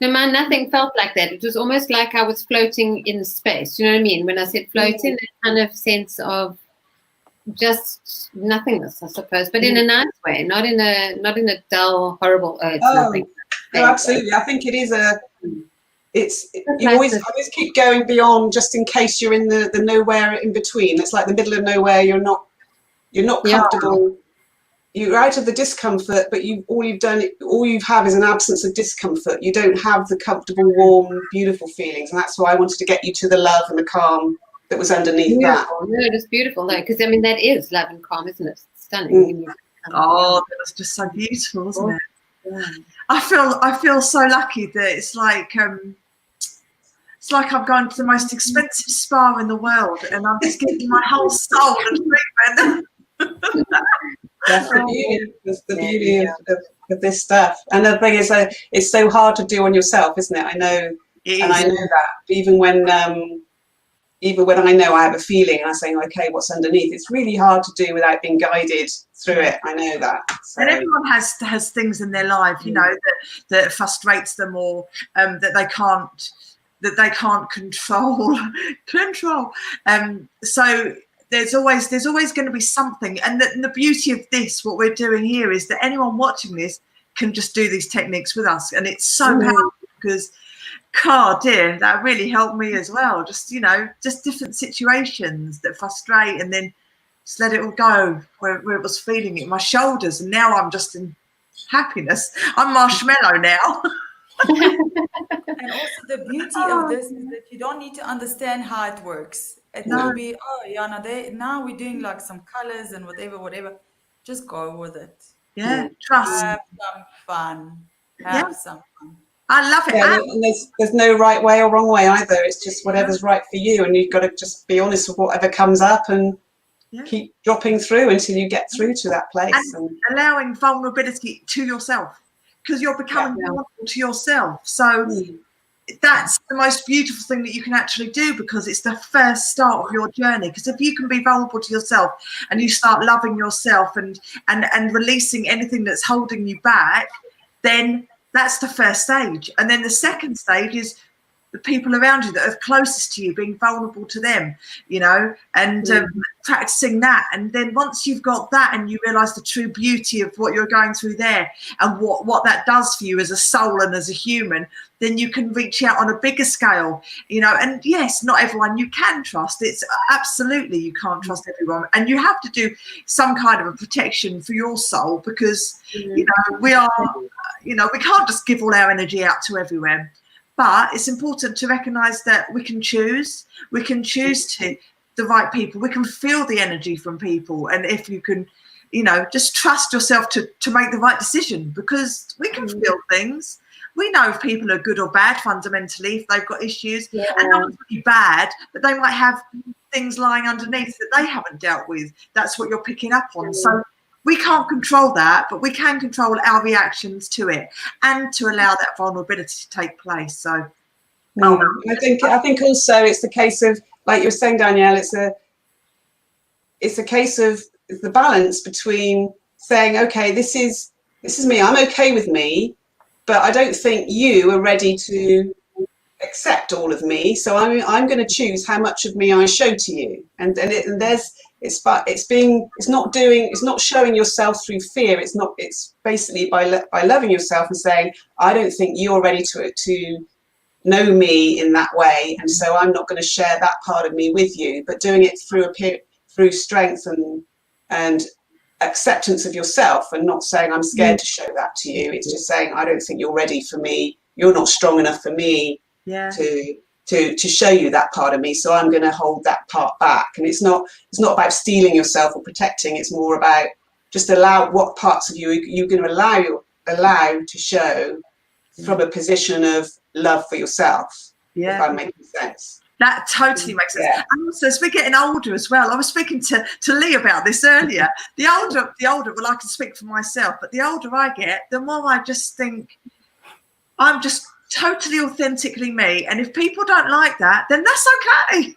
No, man, nothing felt like that. It was almost like I was floating in space. You know what I mean? When I said floating, that kind of sense of just nothingness, I suppose, but in a nice way, not in a dull, horrible. It's nothing. No, absolutely. I think it is you always keep going beyond, just in case you're in the nowhere in between. It's like the middle of nowhere. You're not comfortable. You're out of the discomfort, but all you have is an absence of discomfort. You don't have the comfortable, warm, beautiful feelings, and that's why I wanted to get you to the love and the calm that was underneath that. No, it's beautiful, though, because that is love and calm, isn't it? It's stunning. Oh, that was just so beautiful, wasn't it? Yeah. I feel so lucky that it's like I've gone to the most expensive spa in the world, and I'm just giving my whole soul and treatment. That's the beauty. That's the beauty of this stuff. And the thing is, it's so hard to do on yourself, isn't it? I know, and I know that. Even when I know I have a feeling and I'm saying, okay, what's underneath? It's really hard to do without being guided through it. I know that. So. And everyone has things in their life, that frustrates them, or that they can't control. So there's always going to be something. And the beauty of this, what we're doing here, is that anyone watching this can just do these techniques with us, and it's so powerful because. God, dear, that really helped me as well. Just different situations that frustrate, and then just let it all go where it was feeling it in my shoulders, and now I'm just in happiness. I'm marshmallow now. And also the beauty of this is that you don't need to understand how it works. It will be, now we're doing like some colors and whatever. Just go with it. Yeah, trust. Have some fun. Have some fun. I love it. Yeah, and there's no right way or wrong way either. It's just whatever's right for you, and you've got to just be honest with whatever comes up and keep dropping through until you get through to that place. And allowing vulnerability to yourself, because you're becoming vulnerable to yourself. So that's the most beautiful thing that you can actually do, because it's the first start of your journey. Because if you can be vulnerable to yourself and you start loving yourself and releasing anything that's holding you back, then that's the first stage. And then the second stage is the people around you that are closest to you, being vulnerable to them, and practicing that. And then once you've got that and you realize the true beauty of what you're going through there and what that does for you as a soul and as a human, then you can reach out on a bigger scale, and yes, not everyone you can trust. It's absolutely, you can't trust everyone, and you have to do some kind of a protection for your soul, because we can't just give all our energy out to everywhere. But it's important to recognize that we can choose the right people. We can feel the energy from people. And if you can, you know, just trust yourself to make the right decision, because we can feel things. We know if people are good or bad fundamentally, if they've got issues. Yeah. And no one's really bad, but they might have things lying underneath that they haven't dealt with. That's what you're picking up on. So we can't control that, but we can control our reactions to it and to allow that vulnerability to take place. So I think also it's the case of, like you were saying, Danielle, it's a case of the balance between saying, okay, this is me, I'm okay with me, but I don't think you are ready to accept all of me, so I'm going to choose how much of me I show to you. It's not showing yourself through fear. It's basically by loving yourself and saying, I don't think you're ready to know me in that way, and so I'm not going to share that part of me with you, but doing it through strength and acceptance of yourself, and not saying I'm scared to show that to you. It's just saying, I don't think you're ready for me, you're not strong enough for me to show you that part of me, so I'm going to hold that part back. And it's not about stealing yourself or protecting. It's more about just allow what parts of you you're going to allow to show from a position of love for yourself. If I'm making sense. That totally makes sense. Yeah. And also, as we're getting older as well, I was speaking to Lee about this earlier. The older, well, I can speak for myself, but the older I get, the more I just think I'm just totally authentically me. And if people don't like that, then that's okay.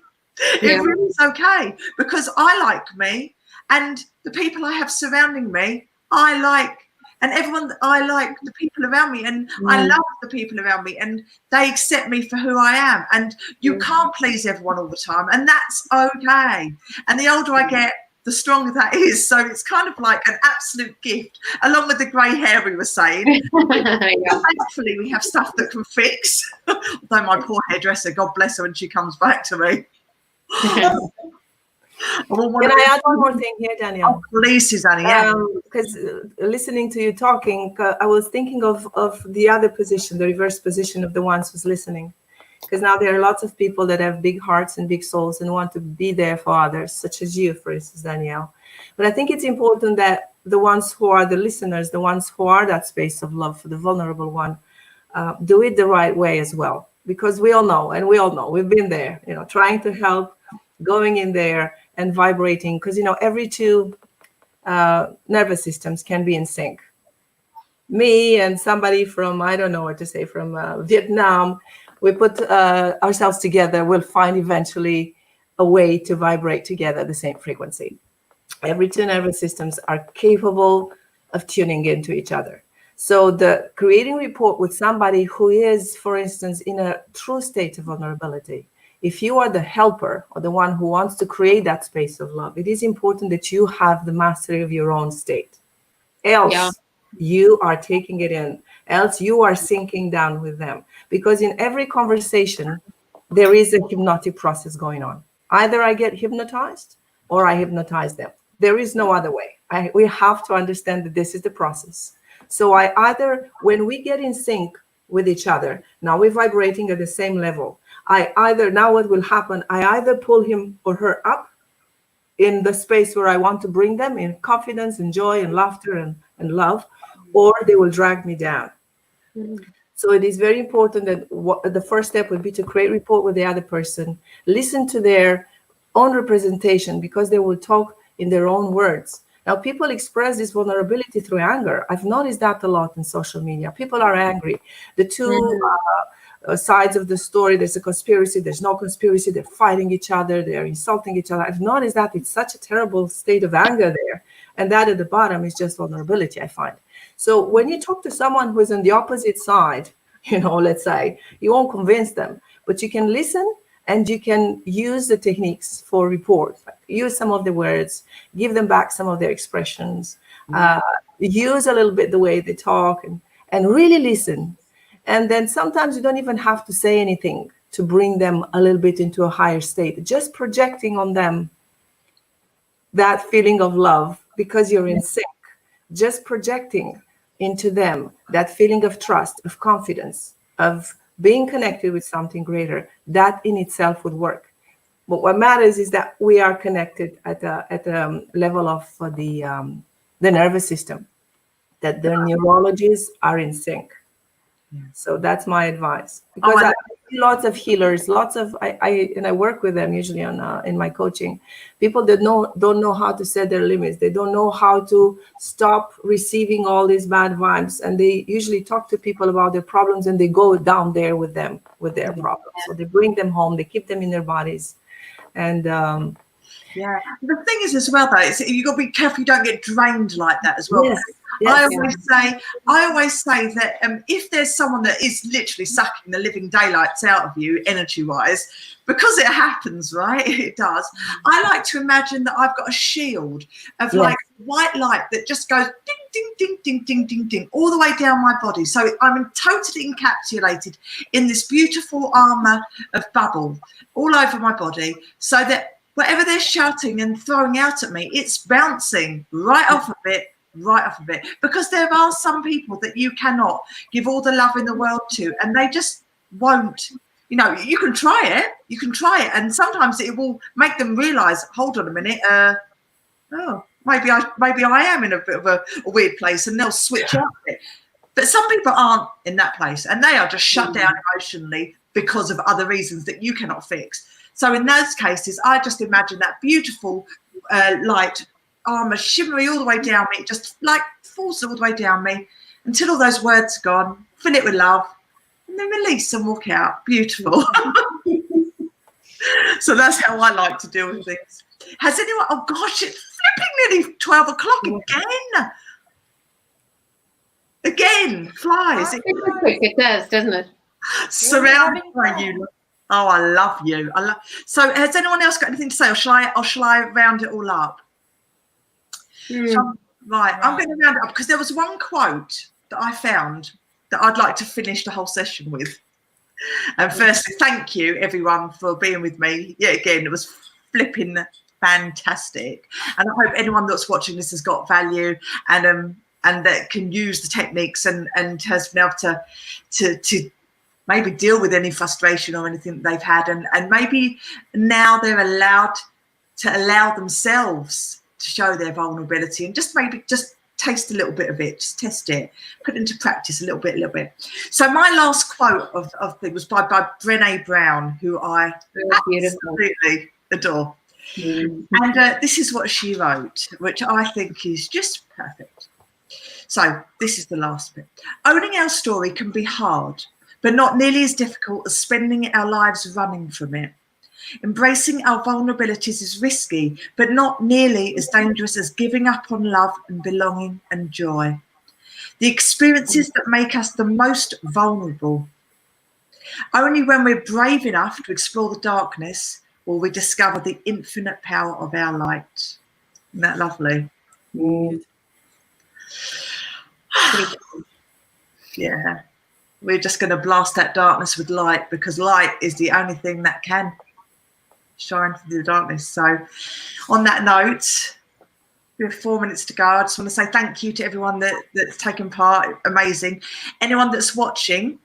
It really is okay, because I like me, and the people I have surrounding me, I like. And everyone, I like the people around me, and I love the people around me, and they accept me for who I am. And you can't please everyone all the time, and that's okay. And the older I get, the stronger that is. So it's kind of like an absolute gift, along with the grey hair we were saying. Thankfully, we have stuff that can fix. Although my poor hairdresser, God bless her, when she comes back to me. Can I add one more thing here, Danielle? Oh, please, Susanna. Because listening to you talking, I was thinking of the other position, the reverse position of the ones who's listening. Because now there are lots of people that have big hearts and big souls and want to be there for others, such as you, for instance, Danielle. But I think it's important that the ones who are the listeners, the ones who are that space of love for the vulnerable one, do it the right way as well. Because we all know, we've been there, trying to help, going in there and vibrating, because every two nervous systems can be in sync. Me and somebody from, I don't know what to say, from Vietnam, we put ourselves together, we'll find eventually a way to vibrate together the same frequency. Every two nervous systems are capable of tuning into each other. So the creating rapport with somebody who is, for instance, in a true state of vulnerability, if you are the helper or the one who wants to create that space of love, it is important that you have the mastery of your own state. Else, you are taking it in. Else, you are sinking down with them. Because in every conversation, there is a hypnotic process going on. Either I get hypnotized or I hypnotize them. There is no other way. We have to understand that this is the process. So when we get in sync with each other, now we're vibrating at the same level. What will happen, I either pull him or her up in the space where I want to bring them in confidence and joy and laughter and love, or they will drag me down. So it is very important that the first step would be to create rapport with the other person, listen to their own representation, because they will talk in their own words. Now, people express this vulnerability through anger. I've noticed that a lot in social media. People are angry. The two sides of the story, there's a conspiracy, there's no conspiracy, they're fighting each other, they're insulting each other. I've noticed that it's such a terrible state of anger there. And that at the bottom is just vulnerability, I find. So when you talk to someone who is on the opposite side, let's say, you won't convince them, but you can listen and you can use the techniques for rapport. Use some of the words, give them back some of their expressions, use a little bit the way they talk, and really listen. And then sometimes you don't even have to say anything to bring them a little bit into a higher state. Just projecting on them that feeling of love because you're in sync. Just projecting into them that feeling of trust, of confidence, of being connected with something greater, that in itself would work. But what matters is that we are connected at the level of the nervous system, that the neurologies are in sync. So that's my advice, because I see lots of healers, I work with them usually on in my coaching. People that don't know how to set their limits. They don't know how to stop receiving all these bad vibes, and they usually talk to people about their problems, and they go down there with them with their problems. So they bring them home, they keep them in their bodies, and yeah. The thing is as well, though, you got to be careful you don't get drained like that as well. Yes. Yes. I always say that if there's someone that is literally sucking the living daylights out of you, energy-wise, because it happens, right? It does. I like to imagine that I've got a shield of like white light that just goes ding, ding, ding, ding, ding, ding, ding, all the way down my body. So I'm totally encapsulated in this beautiful armor of bubble all over my body, so that whatever they're shouting and throwing out at me, it's bouncing right off of it, because there are some people that you cannot give all the love in the world to, and they just won't. You know, you can try it, and sometimes it will make them realize, hold on a minute, maybe I am in a bit of a weird place, and they'll switch up it. But some people aren't in that place, and they are just shut down emotionally because of other reasons that you cannot fix. So in those cases, I just imagine that beautiful light armor shimmery all the way down me, just like falls all the way down me until all those words are gone, fill it with love, and then release and walk out. Beautiful. So that's how I like to deal with things. Has anyone, oh gosh, it's flipping nearly 12 o'clock again, flies. It does, doesn't it? Surrounded by you. Oh, I love you. So has anyone else got anything to say, or shall I round it all up? Right, I'm going to round it up because there was one quote that I found that I'd like to finish the whole session with. And firstly, thank you everyone for being with me. Yeah, again, it was flipping fantastic. And I hope anyone that's watching this has got value and that can use the techniques and has been able to maybe deal with any frustration or anything that they've had, and maybe now they're allowed to allow themselves to show their vulnerability, and just taste a little bit of it, just test it, put it into practice a little bit. So my last quote of thing was by Brené Brown, who I absolutely adore. And this is what she wrote, which I think is just perfect. So this is the last bit. Owning our story can be hard, but not nearly as difficult as spending our lives running from it. Embracing our vulnerabilities is risky, but not nearly as dangerous as giving up on love and belonging and joy. The experiences that make us the most vulnerable. Only when we're brave enough to explore the darkness will we discover the infinite power of our light. Isn't that lovely? Yeah. We're just going to blast that darkness with light, because light is the only thing that can shine through the darkness. So on that note, we have 4 minutes to go. I just want to say thank you to everyone that's taken part. Amazing. Anyone that's watching,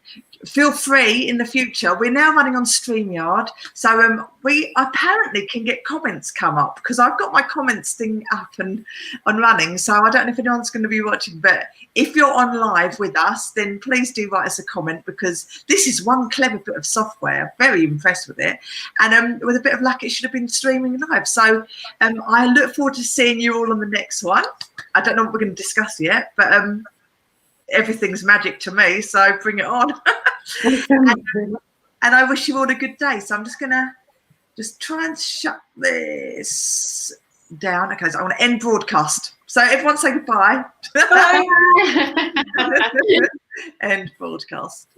feel free in the future. We're now running on StreamYard, so we apparently can get comments come up, because I've got my comments thing up and running. So I don't know if anyone's going to be watching, but if you're on live with us, then please do write us a comment, because this is one clever bit of software. Very impressed with it, and with a bit of luck, it should have been streaming live. So I look forward to seeing you all on the next one. I don't know what we're going to discuss yet, but everything's magic to me, so bring it on. And I wish you all a good day. So I'm just gonna try and shut this down. Okay, so I want to end broadcast. So everyone say goodbye. Bye. End broadcast.